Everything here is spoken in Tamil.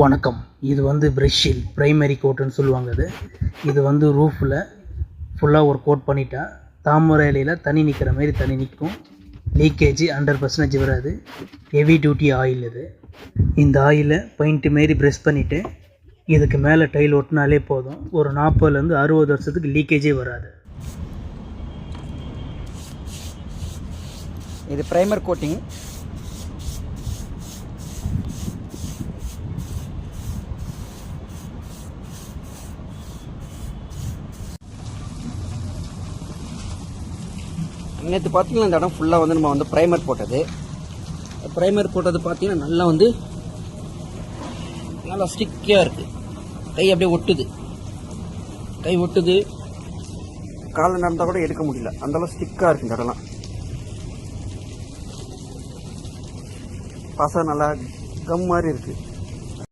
வணக்கம். இது வந்து ப்ரெஷ்ஷில் ப்ரைமரி கோட்டுன்னு சொல்லுவாங்க. இது வந்து ரூஃபில் ஃபுல்லாக ஒரு கோட் பண்ணிட்டா தாமரை இலையில் தண்ணி நிற்கிற மாதிரி தண்ணி நிற்கும். லீக்கேஜ் 100% வராது. ஹெவி டியூட்டி ஆயில் இது. இந்த ஆயிலை பெயிண்ட்டு மாரி ப்ரெஷ் பண்ணிவிட்டு இதுக்கு மேலே டைல் ஒட்டினாலே போதும். ஒரு 40லேருந்து 60 வருஷத்துக்கு லீக்கேஜே வராது. இது ப்ரைமர் கோட்டிங். நேற்று பார்த்தீங்கன்னா இந்த இடம் ஃபுல்லாக வந்து நம்ம வந்து ப்ரைமர் போட்டது பார்த்தீங்கன்னா நல்லா ஸ்டிக்கியாக இருக்குது. கை அப்படியே ஒட்டுது. காலை நடந்தால் கூட எடுக்க முடியல, அந்தளவு ஸ்டிக்காக இருக்குது இந்த இடம்லாம். பசை நல்லா கம் மாதிரி இருக்குது.